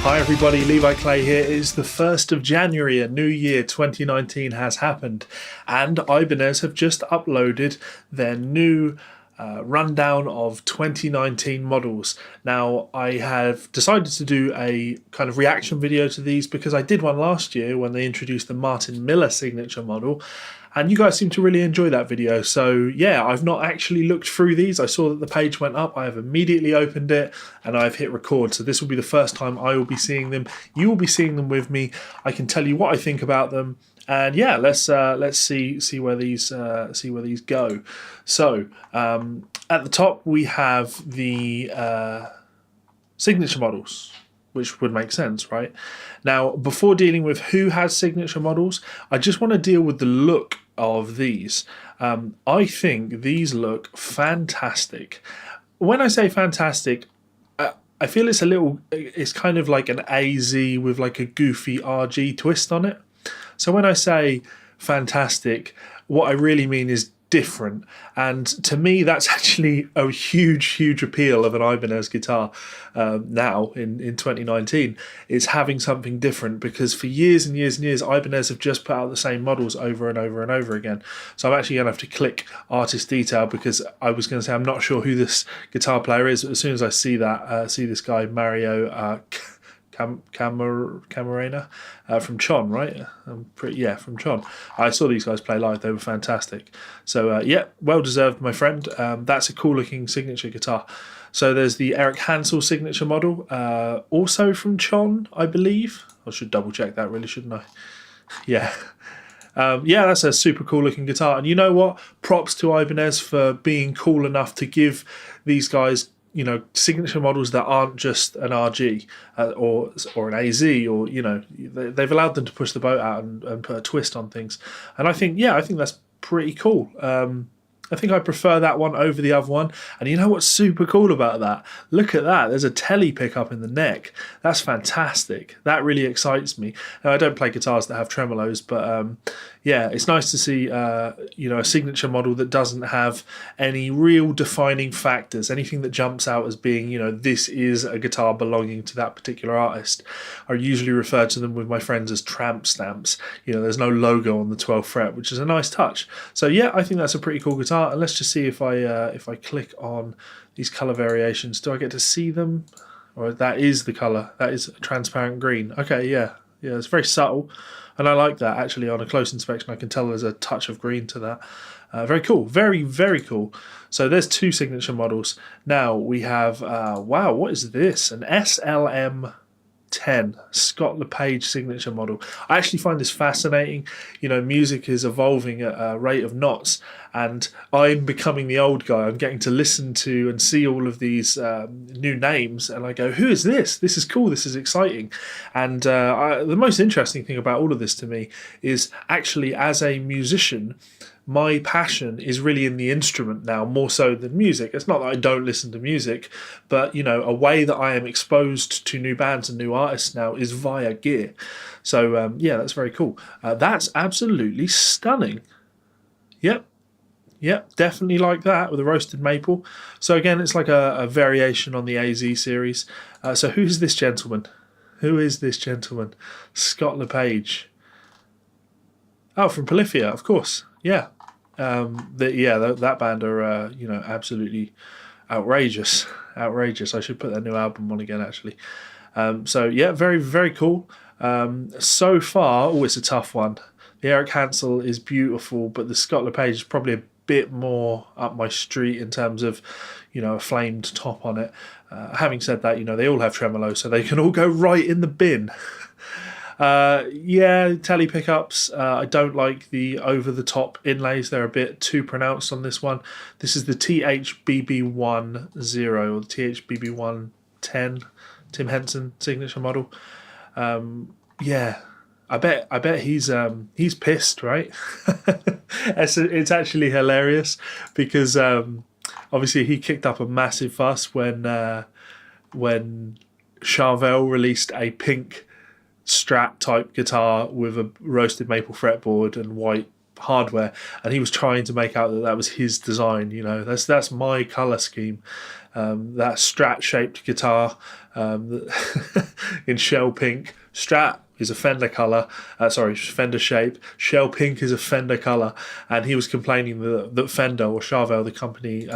Hi everybody, Levi Clay here. It is the 1st of January, a new year, 2019 has happened, and Ibanez have just uploaded their new rundown of 2019 models. Now, I have decided to do a kind of reaction video to these because I did one last year when they introduced the Martin Miller signature model, and you guys seem to really enjoy that video. So yeah, I've not actually looked through these. I saw that the page went up. I have immediately opened it and I've hit record. So this will be the first time I will be seeing them. You will be seeing them with me. I can tell you what I think about them. And yeah, let's see where these go. So at the top we have the signature models, which would make sense, right? Now, before dealing with who has signature models, I just want to deal with the look of these. I think these look fantastic. When I say fantastic, I feel it's kind of like an AZ with like a goofy RG twist on it. So when I say fantastic, what I really mean is different, and to me that's actually a huge appeal of an Ibanez guitar now in 2019, is having something different, because for years and years and years Ibanez have just put out the same models over and over and over again. So I'm actually going to have to click artist detail, because I was going to say I'm not sure who this guitar player is, but as soon as I see that, see this guy Mario Camarena from Chon, right? From Chon. I saw these guys play live. They were fantastic. So yeah, well deserved, my friend. That's a cool looking signature guitar. So there's the Eric Hansel signature model, also from Chon, I believe. I should double check that, really, shouldn't I? Yeah. Yeah, that's a super cool looking guitar. And you know what? Props to Ibanez for being cool enough to give these guys, you know, signature models that aren't just an RG or an AZ, or, you know, they've allowed them to push the boat out and put a twist on things. And I think that's pretty cool. I think I prefer that one over the other one. And you know what's super cool about that? Look at that. There's a telly pickup in the neck. That's fantastic. That really excites me. Now, I don't play guitars that have tremolos, but yeah, it's nice to see you know, a signature model that doesn't have any real defining factors, anything that jumps out as being, you know, this is a guitar belonging to that particular artist. I usually refer to them with my friends as tramp stamps. You know, there's no logo on the 12th fret, which is a nice touch. So yeah, I think that's a pretty cool guitar. And let's just see if I click on these color variations, do I get to see them? Or that is the color. That is transparent green. Okay, yeah, it's very subtle, and I like that. Actually, on a close inspection, I can tell there's a touch of green to that. Very cool. Very cool. So there's two signature models. Now we have wow, what is this? An SLM 10 Scott Lepage signature model. I actually find this fascinating. You know, music is evolving at a rate of knots, and I'm becoming the old guy. I'm getting to listen to and see all of these new names, and I go, who is this? This is cool, this is exciting. And the most interesting thing about all of this to me is actually, as a musician, my passion is really in the instrument now, more so than music. It's not that I don't listen to music, but, you know, a way that I am exposed to new bands and new artists now is via gear. So yeah, that's very cool. That's absolutely stunning. Yep, definitely like that with a roasted maple. So again, it's like a variation on the AZ series. So who's this gentleman? Who is this gentleman? Scott Lepage. Oh, from Polyphia, of course. Yeah, that band are you know, absolutely outrageous. I should put their new album on again, actually. So yeah, very cool. So far, oh, it's a tough one. The Eric Hansel is beautiful, but the Scott Lepage is probably a bit more up my street in terms of, you know, a flamed top on it. Having said that, you know, they all have tremolo, so they can all go right in the bin. Yeah, telly pickups. I don't like the over-the-top inlays. They're a bit too pronounced on this one. This is the THBB10 or the THBB110 Tim Henson signature model. Yeah, I bet he's pissed, right? It's actually hilarious because obviously he kicked up a massive fuss when Charvel released a pink Strat type guitar with a roasted maple fretboard and white hardware, and he was trying to make out that that was his design. You know, that's my color scheme. That Strat shaped guitar in shell pink. Strat is a Fender colour, Fender shape. Shell pink is a Fender colour, and he was complaining that Fender, or Charvel, the company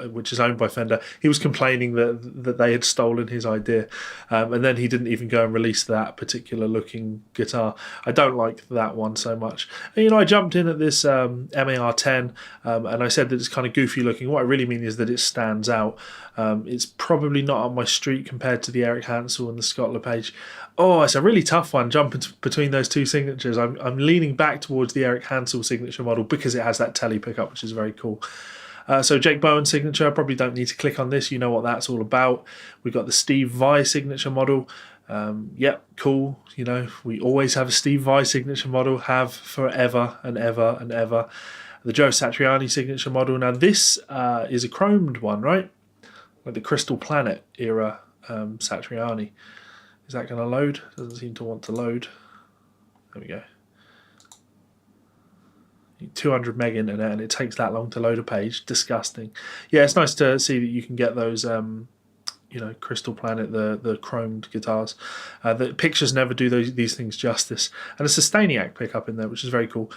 which is owned by Fender, he was complaining that they had stolen his idea, and then he didn't even go and release that particular looking guitar. I don't like that one so much. And, you know, I jumped in at this MAR10, and I said that it's kind of goofy looking. What I really mean is that it stands out. It's probably not on my street compared to the Eric Hansel and the Scott Lepage. Oh, it's a really tough one jumping between those two signatures. I'm leaning back towards the Eric Hansel signature model because it has that telly pickup, which is very cool. So Jake Bowen signature, I probably don't need to click on this. You know what that's all about. We've got the Steve Vai signature model. Yep, cool. You know, we always have a Steve Vai signature model, have forever and ever and ever. The Joe Satriani signature model. Now this is a chromed one, right? Like the Crystal Planet era Satriani. Is that going to load? Doesn't seem to want to load. There we go. 200 meg internet, and it takes that long to load a page. Disgusting. Yeah, it's nice to see that you can get those, you know, Crystal Planet, the chromed guitars. The pictures never do these things justice. And a Sustainiac pickup in there, which is very cool.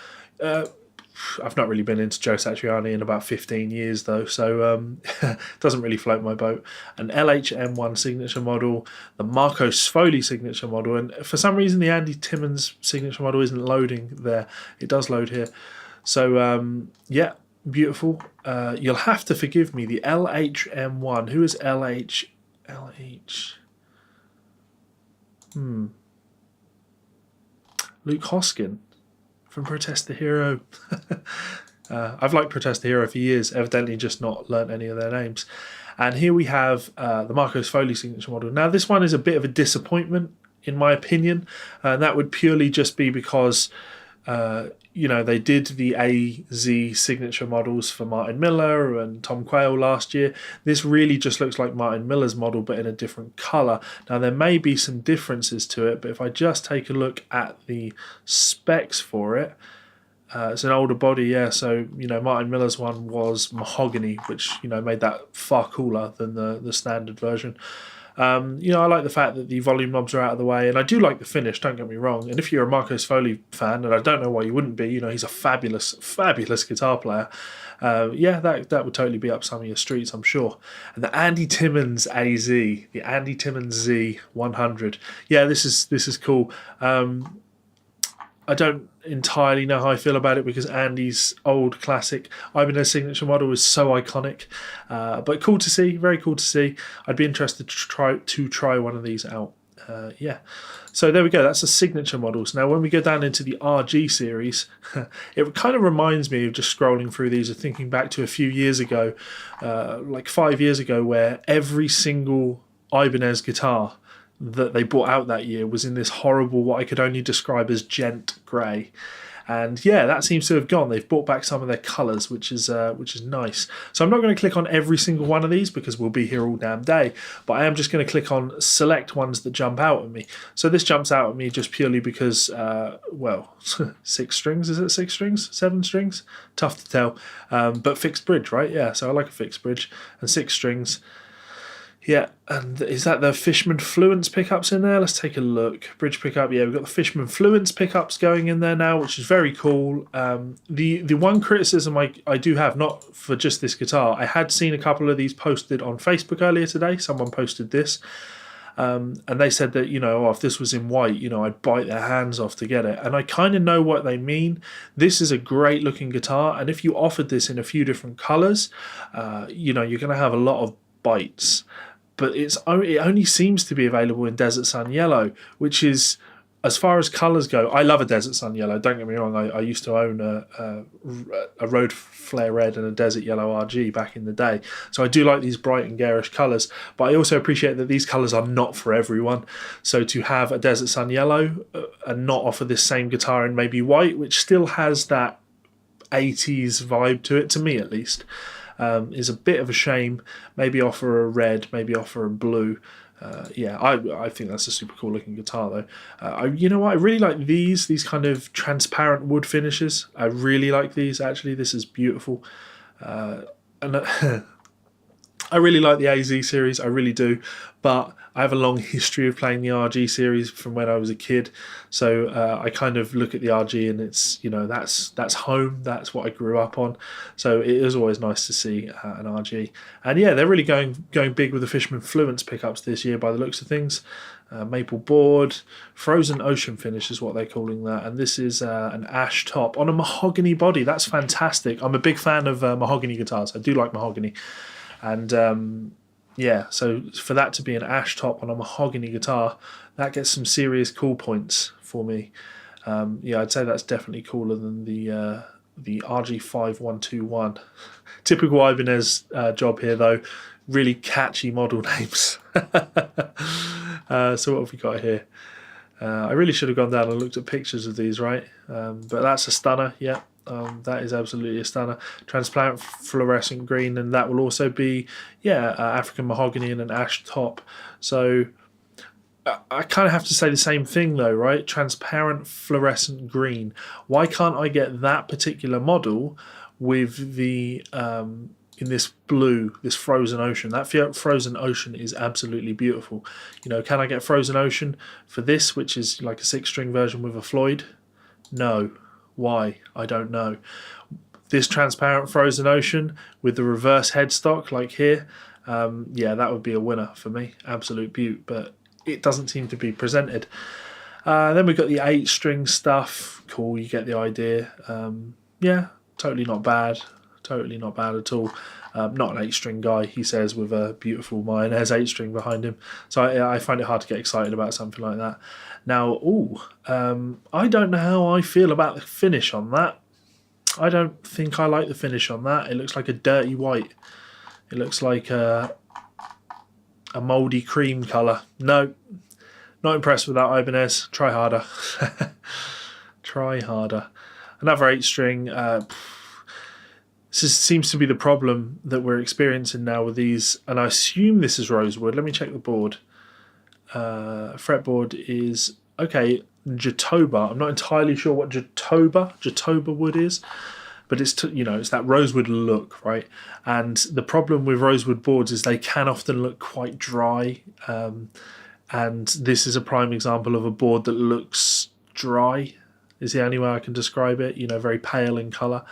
I've not really been into Joe Satriani in about 15 years though, so it doesn't really float my boat. An LHM1 signature model, the Marco Sfoli signature model, and for some reason the Andy Timmons signature model isn't loading there. It does load here. So yeah, beautiful. You'll have to forgive me, the LHM1. Who is LH? Luke Hoskin from Protest the Hero. I've liked Protest the Hero for years, evidently just not learnt any of their names. And here we have the Marco Sfoli signature model. Now this one is a bit of a disappointment in my opinion, and that would purely just be because you know, they did the AZ signature models for Martin Miller and Tom Quayle last year. This really just looks like Martin Miller's model, but in a different colour. Now, there may be some differences to it, but if I just take a look at the specs for it, it's an older body, yeah. So, you know, Martin Miller's one was mahogany, which, you know, made that far cooler than the standard version. You know, I like the fact that the volume knobs are out of the way, and I do like the finish, don't get me wrong. And if you're a Marco Sfoli fan, and I don't know why you wouldn't be, you know, he's a fabulous, fabulous guitar player. Yeah, that would totally be up some of your streets, I'm sure. And the Andy Timmons AZ, the Andy Timmons Z100. Yeah, this is cool. I don't entirely know how I feel about it because Andy's old classic Ibanez signature model is so iconic, but cool to see, very cool to see. I'd be interested to try one of these out. Yeah, so there we go. That's the signature models. Now, when we go down into the Rg series, it kind of reminds me of just scrolling through these and thinking back to a few years ago, like 5 years ago, where every single Ibanez guitar that they brought out that year was in this horrible, what I could only describe as gent grey. And yeah, that seems to have gone. They've brought back some of their colours, which is nice. So I'm not going to click on every single one of these because we'll be here all damn day. But I am just going to click on select ones that jump out at me. So this jumps out at me just purely because, well, 6 strings. Is it 6 strings? 7 strings? Tough to tell. But fixed bridge, right? Yeah, so I like a fixed bridge and 6 strings. Yeah, and is that the Fisherman Fluence pickups in there? Let's take a look. Bridge pickup, yeah, we've got the Fisherman Fluence pickups going in there now, which is very cool. The one criticism I do have, not for just this guitar, I had seen a couple of these posted on Facebook earlier today. Someone posted this, and they said that, you know, if this was in white, you know, I'd bite their hands off to get it. And I kind of know what they mean. This is a great looking guitar, and if you offered this in a few different colours, you know, you're going to have a lot of bites. But it only seems to be available in Desert Sun Yellow, which is, as far as colours go, I love a Desert Sun Yellow, don't get me wrong. I used to own a Road Flare Red and a Desert Yellow RG back in the day. So I do like these bright and garish colours, but I also appreciate that these colours are not for everyone. So to have a Desert Sun Yellow and not offer this same guitar in maybe white, which still has that 80s vibe to it, to me at least, is a bit of a shame. Maybe offer a red, maybe offer a blue. Yeah, I think that's a super cool looking guitar though. You know what? I really like these kind of transparent wood finishes. I really like these actually. This is beautiful. And I really like the AZ series, I really do, but I have a long history of playing the Rg series from when I was a kid, so I kind of look at the Rg and it's, you know, that's home, that's what I grew up on, so it is always nice to see an Rg. And yeah, they're really going big with the Fisherman Fluence pickups this year by the looks of things. Maple board, frozen ocean finish is what they're calling that, and this is an ash top on a mahogany body. That's fantastic. I'm a big fan of mahogany guitars. I do like mahogany. And yeah, so for that to be an ash top on a mahogany guitar, that gets some serious cool points for me. Yeah, I'd say that's definitely cooler than the RG5121. Typical Ibanez job here though, really catchy model names. So what have we got here? I really should have gone down and looked at pictures of these, right? But that's a stunner, yeah. That is absolutely a stunner. Transparent fluorescent green, and that will also be, yeah, African mahogany and an ash top. So I kind of have to say the same thing though, right? Transparent fluorescent green. Why can't I get that particular model with the in this blue, this frozen ocean? That frozen ocean is absolutely beautiful. You know, can I get frozen ocean for this, which is like a 6-string version with a Floyd? No. Why? I don't know. This transparent frozen ocean with the reverse headstock like here, yeah, that would be a winner for me. Absolute beaut, but it doesn't seem to be presented. Then we've got the 8-string stuff. Cool, you get the idea. Yeah, totally not bad. Totally not bad at all. Not an 8-string guy, he says, with a beautiful Ibanez 8-string behind him. So I find it hard to get excited about something like that. Now, I don't know how I feel about the finish on that. I don't think I like the finish on that. It looks like a dirty white. It looks like a mouldy cream colour. No, not impressed with that, Ibanez. Try harder. Try harder. Another 8-string. This seems to be the problem that we're experiencing now with these, and I assume this is rosewood. Let me check the board. Fretboard is, okay, Jatoba. I'm not entirely sure what Jatoba wood is, but it's, you know, it's that rosewood look, right? And the problem with rosewood boards is they can often look quite dry, and this is a prime example of a board that looks dry, is the only way I can describe it. You know, very pale in colour.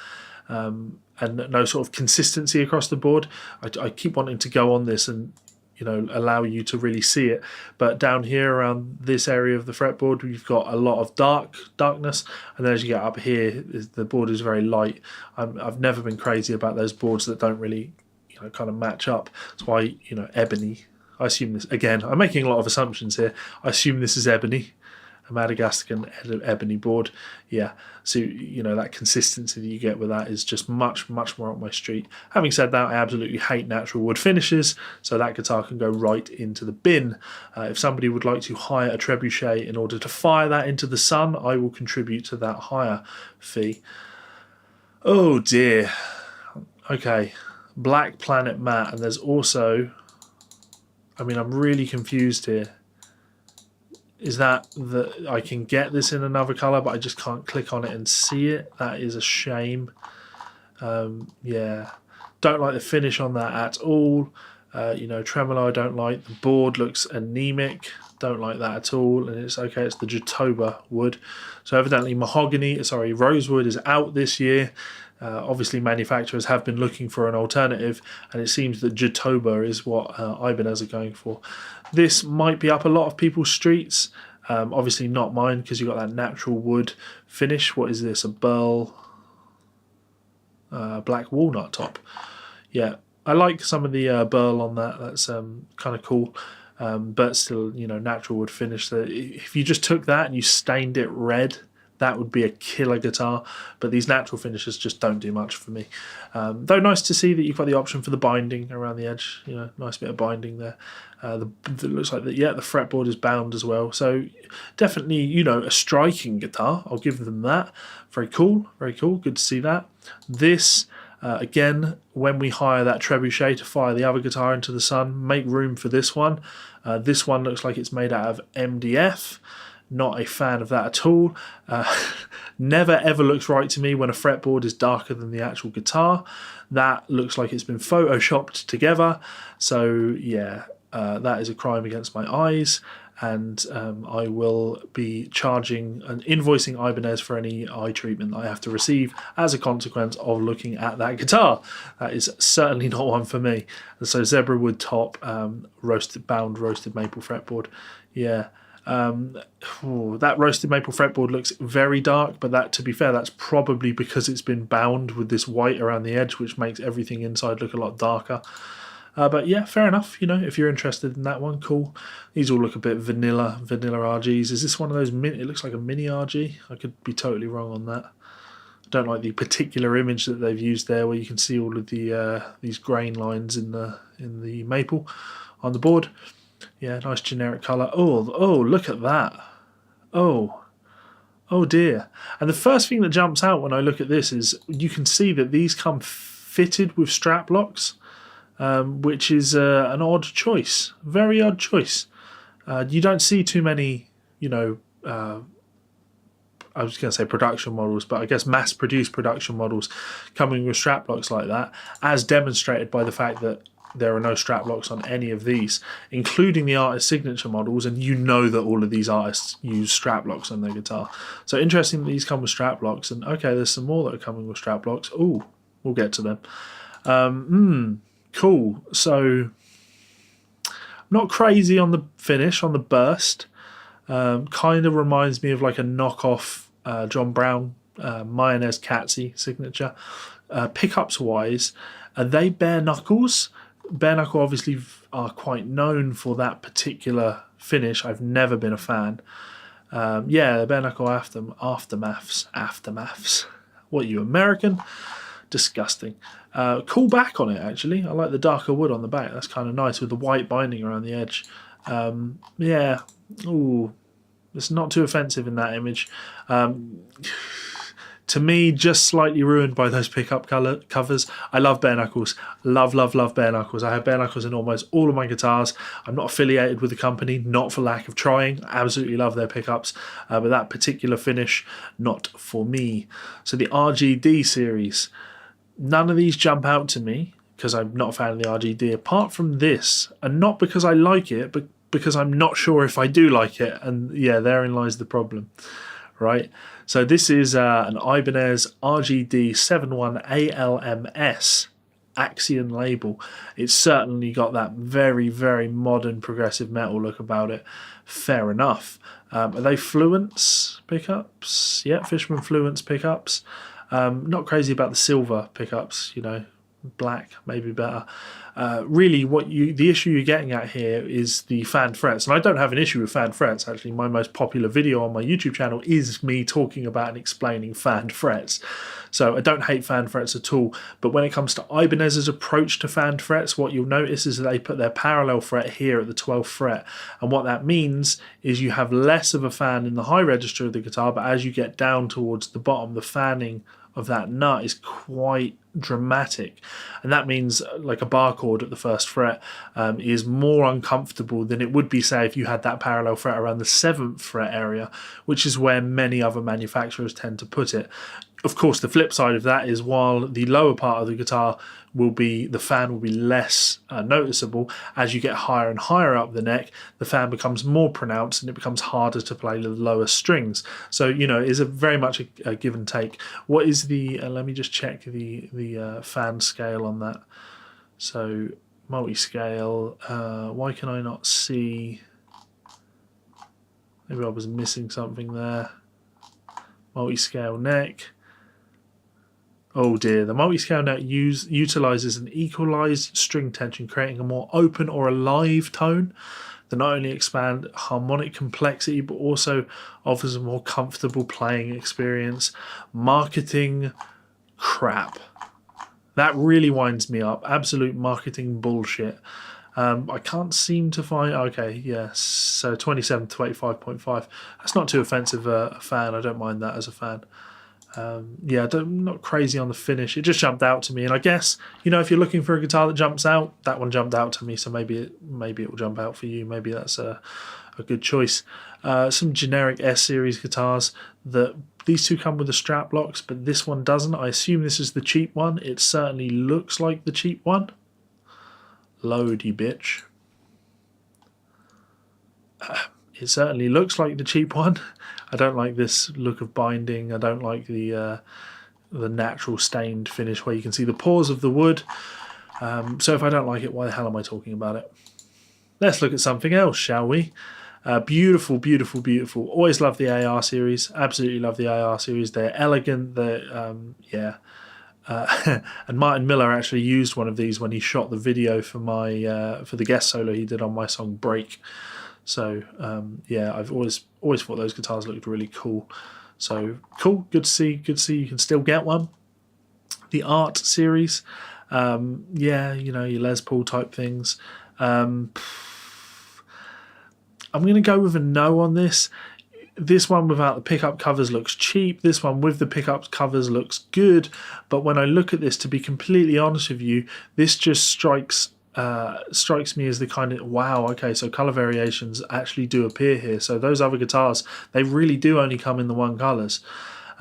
And no sort of consistency across the board. I keep wanting to go on this and, you know, allow you to really see it, but down here around this area of the fretboard we've got a lot of darkness, and then as you get up here the board is very light. I've never been crazy about those boards that don't really, you know, kind of match up. That's why, you know, ebony, I assume this, again, I'm making a lot of assumptions here, I assume this is ebony, a Madagascan ebony board. Yeah, so, you know, that consistency that you get with that is just much more up my street. Having said that, I absolutely hate natural wood finishes, so that guitar can go right into the bin. If somebody would like to hire a trebuchet in order to fire that into the sun, I will contribute to that hire fee. Oh dear. Okay, Black Planet Matte, and there's also, I mean, I'm really confused here. Is that I can get this in another colour, but I just can't click on it and see it? That is a shame. Yeah, don't like the finish on that at all. You know, tremolo I don't like. The board looks anemic. Don't like that at all. And it's okay, it's the Jatoba wood. So evidently rosewood is out this year. Obviously manufacturers have been looking for an alternative, and it seems that Jatoba is what Ibanez are going for. This might be up a lot of people's streets, obviously not mine, because you've got that natural wood finish. What is this, a burl black walnut top? Yeah, I like some of the burl on that. That's kind of cool, but still, you know, natural wood finish. So if you just took that and you stained it red, that would be a killer guitar, but these natural finishes just don't do much for me. Though nice to see that you've got the option for the binding around the edge, you know, nice bit of binding there. It looks like that, yeah, the fretboard is bound as well. So definitely, you know, a striking guitar, I'll give them that. Very cool, good to see that. This, Again, when we hire that trebuchet to fire the other guitar into the sun, make room for this one. This one looks like it's made out of MDF. Not a fan of that at all. Never ever looks right to me when a fretboard is darker than the actual guitar. That looks like it's been photoshopped together. So yeah, that is a crime against my eyes. And I will be charging and invoicing Ibanez for any eye treatment I have to receive as a consequence of looking at that guitar. That is certainly not one for me. And so zebra wood top, roasted maple fretboard. Yeah. That roasted maple fretboard looks very dark, but that, to be fair, that's probably because it's been bound with this white around the edge, which makes everything inside look a lot darker. But yeah, fair enough. You know, if you're interested in that one, cool. These all look a bit vanilla RGs. Is this one of those it looks like a mini RG? I could be totally wrong on that. I don't like the particular image that they've used there, where you can see all of the these grain lines in the maple on the board. Yeah, nice generic colour. Oh, look at that. Oh dear. And the first thing that jumps out when I look at this is you can see that these come fitted with strap locks. Which is an odd choice, very odd choice. You don't see too many, you know, I was going to say production models, but I guess mass-produced production models coming with strap locks like that, as demonstrated by the fact that there are no strap locks on any of these, including the artist signature models, and you know that all of these artists use strap locks on their guitar. So interesting that these come with strap locks, and okay, there's some more that are coming with strap locks. Ooh, we'll get to them. Cool. So, not crazy on the finish, on the burst. Kind of reminds me of like a knockoff John Brown Mayonnaise Catsy signature. Pickups wise, are they bare knuckles? Bare knuckle obviously are quite known for that particular finish. I've never been a fan. Yeah, the bare knuckle aftermaths. What are you, American? Disgusting. Cool back on it, actually. I like the darker wood on the back. That's kind of nice with the white binding around the edge. Yeah. Ooh, it's not too offensive in that image. To me, just slightly ruined by those pickup covers. I love bare knuckles. Love bare knuckles. I have bare knuckles in almost all of my guitars. I'm not affiliated with the company, not for lack of trying. I absolutely love their pickups. But that particular finish, not for me. So the Rgd series. None of these jump out to me because I'm not a fan of the Rgd, apart from this. And not because I like it, but because I'm not sure if I do like it. And yeah, therein lies the problem. Right? So this is an Ibanez Rgd 71 ALMS Axion label. It's certainly got that very, very modern progressive metal look about it. Fair enough. Are they Fluence pickups? Yeah, Fisherman Fluence pickups. Not crazy about the silver pickups, you know, black maybe better. Really, the issue you're getting at here is the fan frets, and I don't have an issue with fan frets. Actually, my most popular video on my YouTube channel is me talking about and explaining fan frets. So I don't hate fan frets at all. But when it comes to Ibanez's approach to fan frets, what you'll notice is that they put their parallel fret here at the 12th fret, and what that means is you have less of a fan in the high register of the guitar, but as you get down towards the bottom, the fanning of that nut is quite dramatic, and that means like a bar chord at the 1st fret is more uncomfortable than it would be, say, if you had that parallel fret around the 7th fret area, which is where many other manufacturers tend to put it. Of course, the flip side of that is while the lower part of the guitar the fan will be less noticeable, as you get higher and higher up the neck, the fan becomes more pronounced and it becomes harder to play the lower strings. So, you know, it's very much a give and take. What is the, let me just check the fan scale on that. So, multi-scale, why can I not see? Maybe I was missing something there. Multi-scale neck. Oh dear, the multi-scale neck utilises an equalised string tension, creating a more open or alive tone that not only expand harmonic complexity but also offers a more comfortable playing experience. Marketing crap. That really winds me up. Absolute marketing bullshit. I can't seem to find... Okay, yes, so 27 to 85.5. That's not too offensive a fan. I don't mind that as a fan. Yeah, I'm not crazy on the finish. It just jumped out to me, and I guess, you know, if you're looking for a guitar that jumps out, that one jumped out to me. So maybe it will jump out for you. Maybe that's a good choice. Some generic S series guitars. These two come with the strap locks, but this one doesn't. I assume this is the cheap one. It certainly looks like the cheap one. Load, you bitch. It certainly looks like the cheap one. I don't like this look of binding. I don't like the natural stained finish where you can see the pores of the wood. So if I don't like it, why the hell am I talking about it? Let's look at something else, shall we? Beautiful, beautiful, beautiful. Always love the AR series. Absolutely love the AR series. They're elegant. They're, yeah. And Martin Miller actually used one of these when he shot the video for for the guest solo he did on my song Break. So yeah, I've always thought those guitars looked really cool. So cool, good to see you can still get one. The Art series, yeah, you know, your Les Paul type things. I'm going to go with a no on this. This one without the pickup covers looks cheap. This one with the pickup covers looks good. But when I look at this, to be completely honest with you, this just strikes me as the kind of, wow, okay, so colour variations actually do appear here. So those other guitars, they really do only come in the one colours.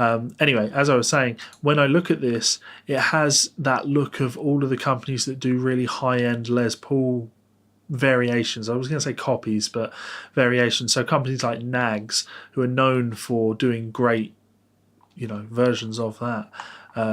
Anyway, as I was saying, when I look at this, it has that look of all of the companies that do really high-end Les Paul variations. I was going to say copies, but variations. So companies like Nags, who are known for doing great, you know, versions of that.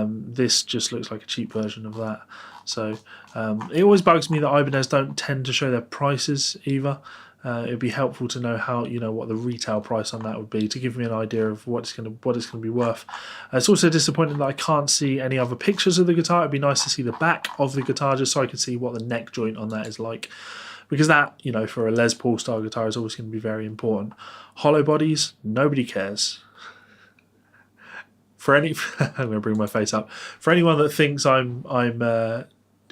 This just looks like a cheap version of that. So it always bugs me that Ibanez don't tend to show their prices either. It'd be helpful to know how, you know, what the retail price on that would be to give me an idea of what it's going to be worth. It's also disappointing that I can't see any other pictures of the guitar. It'd be nice to see the back of the guitar just so I can see what the neck joint on that is like, because that, you know, for a Les Paul style guitar is always going to be very important. Hollow bodies, nobody cares. For any, I'm going to bring my face up. For anyone that thinks I'm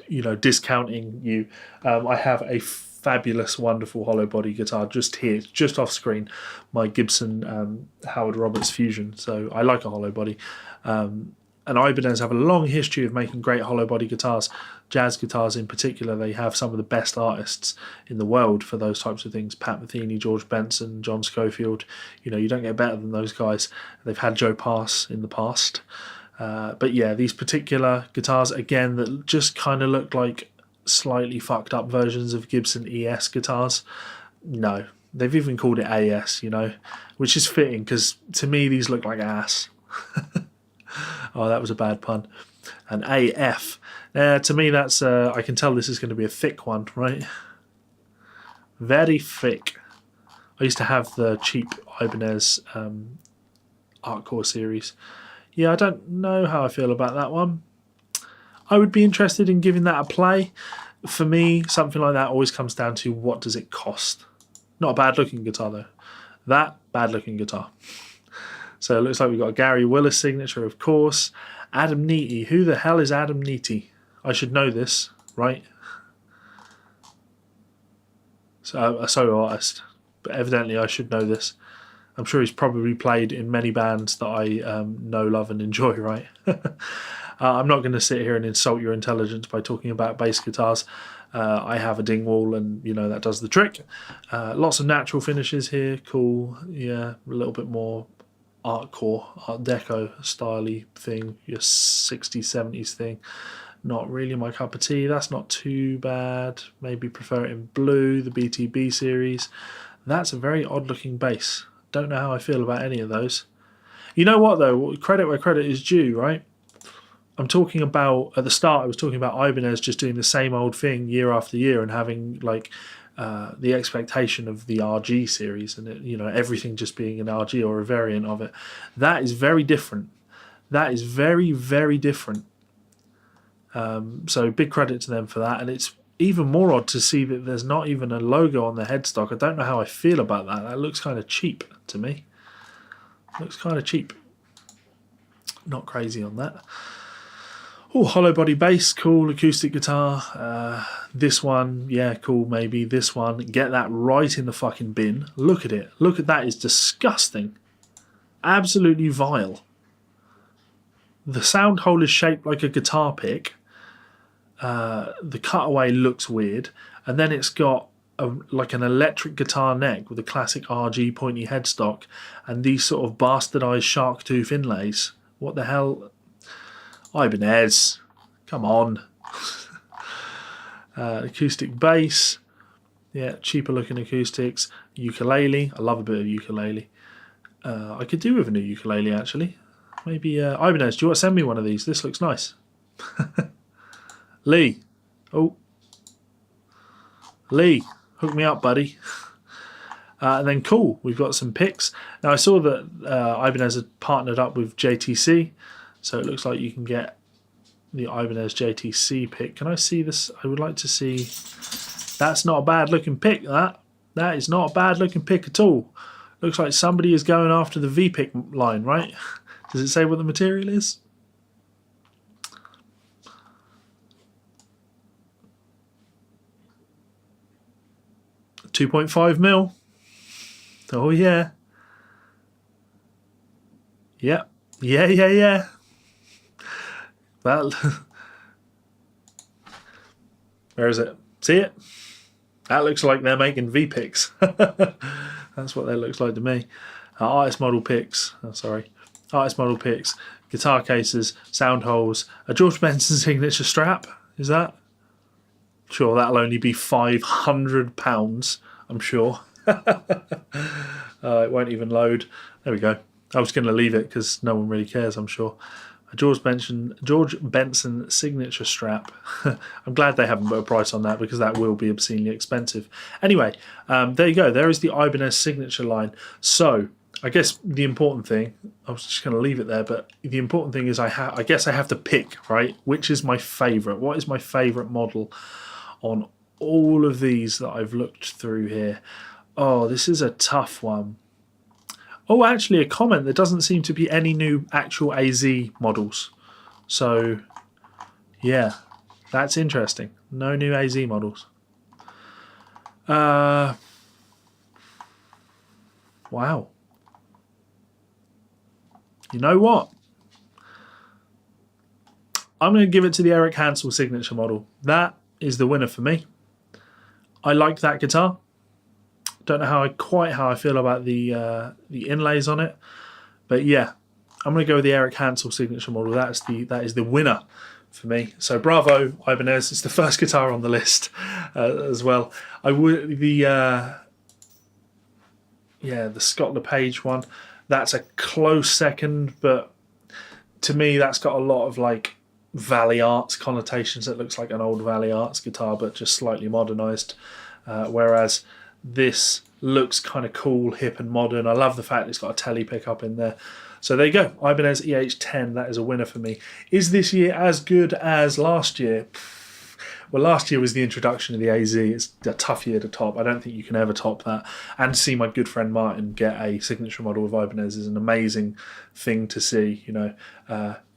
you know, discounting you, I have a fabulous, wonderful hollow body guitar just here, just off screen, my Gibson Howard Roberts Fusion. So I like a hollow body. And Ibanez have a long history of making great hollow body guitars. Jazz guitars in particular, they have some of the best artists in the world for those types of things. Pat Metheny, George Benson, John Schofield. You know, you don't get better than those guys. They've had Joe Pass in the past. But yeah, these particular guitars, again, that just kind of look like slightly fucked up versions of Gibson ES guitars. No, they've even called it AS, you know, which is fitting because to me these look like ass. Oh, that was a bad pun. And AF. To me, that's I can tell this is going to be a thick one, right? Very thick. I used to have the cheap Ibanez Artcore series. Yeah, I don't know how I feel about that one. I would be interested in giving that a play. For me, something like that always comes down to what does it cost. Not a bad-looking guitar, though. That, bad-looking guitar. So it looks like we've got a Gary Willis signature, of course. Adam Neaty. Who the hell is Adam Neaty? I should know this, right? So, a solo artist. But evidently I should know this. I'm sure he's probably played in many bands that I know, love and enjoy, right? I'm not going to sit here and insult your intelligence by talking about bass guitars. I have a Dingwall and, you know, that does the trick. Lots of natural finishes here. Cool. Yeah, a little bit more Artcore, Art Deco style-y thing, your 60s, 70s thing. Not really my cup of tea. That's not too bad. Maybe prefer it in blue, the BTB series. That's a very odd-looking bass. Don't know how I feel about any of those. You know what, though? Credit where credit is due, right? I'm talking about, at the start, I was talking about Ibanez just doing the same old thing year after year and having, like, the expectation of the Rg series and it, you know, everything just being an Rg or a variant of it. That is very different. That is very, very different. So big credit to them for that. And it's even more odd to see that there's not even a logo on the headstock. I don't know how I feel about that. That looks kind of cheap to me. Looks kind of cheap. Not crazy on that. Oh, hollow body bass, cool. Acoustic guitar. This one, yeah, cool, maybe. This one, get that right in the fucking bin. Look at it. Look at that. It's disgusting. Absolutely vile. the sound hole is shaped like a guitar pick. The cutaway looks weird, and then it's got like an electric guitar neck with a classic RG pointy headstock and these sort of bastardized shark tooth inlays. What the hell? Ibanez, come on. Acoustic bass, yeah, cheaper looking acoustics. Ukulele, I love a bit of ukulele. I could do with a new ukulele actually. Maybe Ibanez, do you want to send me one of these? This looks nice. Lee, oh, Lee, hook me up, buddy. And then cool, we've got some picks. Now I saw that Ibanez had partnered up with JTC, so it looks like you can get the Ibanez JTC pick. Can I see this? I would like to see. That's not a bad looking pick, that. That is not a bad looking pick at all. Looks like somebody is going after the V-pick line, right? Does it say what the material is? $2.5mm. Oh yeah. Yep. Yeah. Well, where is it? See it? That looks like they're making V-picks. That's what that looks like to me. Artist model picks. Oh, sorry. Artist model picks. Guitar cases. Sound holes. A George Benson signature strap. Is that? Sure, that'll only be £500. I'm sure. It won't even load. There we go. I was going to leave it because no one really cares, I'm sure. A George Benson signature strap. I'm glad they haven't put a price on that because that will be obscenely expensive. Anyway, there you go. There is the Ibanez signature line. So I guess the important thing, I was just going to leave it there, but the important thing is I guess I have to pick, right? Which is my favourite? What is my favourite model on all of these that I've looked through here? Oh, this is a tough one. Oh, actually, a comment. There doesn't seem to be any new actual AZ models. So, yeah, that's interesting. No new AZ models. Wow. You know what? I'm going to give it to the Eric Hansel signature model. That is the winner for me. I like that guitar. Don't know quite how I feel about the inlays on it, but yeah, I'm going to go with the Eric Hansel signature model. That is the winner for me. So bravo, Ibanez. It's the first guitar on the list as well. I would the Scott Lepage one. That's a close second, but to me that's got a lot of like Valley Arts connotations. It looks like an old Valley Arts guitar, but just slightly modernised. Whereas this looks kind of cool, hip and modern. I love the fact it's got a telly pickup in there. So there you go, Ibanez EH10, that is a winner for me. Is this year as good as last year? Well, last year was the introduction of the AZ. It's a tough year to top. I don't think you can ever top that. And to see my good friend Martin get a signature model of Ibanez is an amazing thing to see. You know,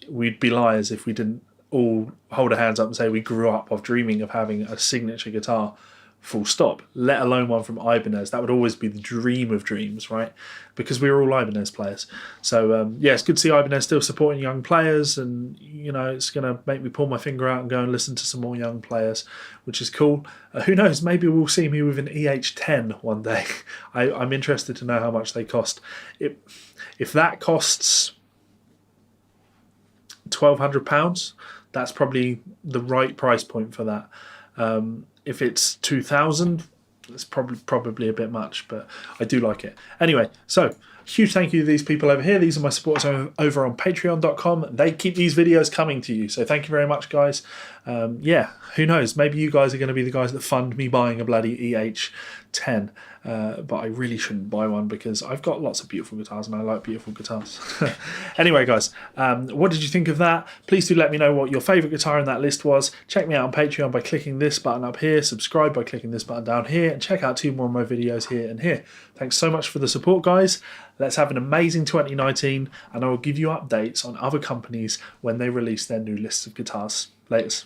we'd be liars if we didn't all hold our hands up and say we grew up of dreaming of having a signature guitar. Full stop, let alone one from Ibanez. That would always be the dream of dreams, right? Because we were all Ibanez players. So, yeah, it's good to see Ibanez still supporting young players, and, you know, it's going to make me pull my finger out and go and listen to some more young players, which is cool. Who knows, maybe we'll see me with an EH10 one day. I'm interested to know how much they cost. If that costs £1,200, that's probably the right price point for that. If it's 2,000, it's probably a bit much, but I do like it. Anyway, so huge thank you to these people over here. These are my supporters over on patreon.com. They keep these videos coming to you, so thank you very much, guys. Yeah, who knows? Maybe you guys are going to be the guys that fund me buying a bloody EH10. But I really shouldn't buy one because I've got lots of beautiful guitars and I like beautiful guitars. Anyway, guys, what did you think of that? Please do let me know what your favourite guitar in that list was. Check me out on Patreon by clicking this button up here, subscribe by clicking this button down here, and check out 2 more of my videos here and here. Thanks so much for the support, guys. Let's have an amazing 2019, and I will give you updates on other companies when they release their new lists of guitars. Laters.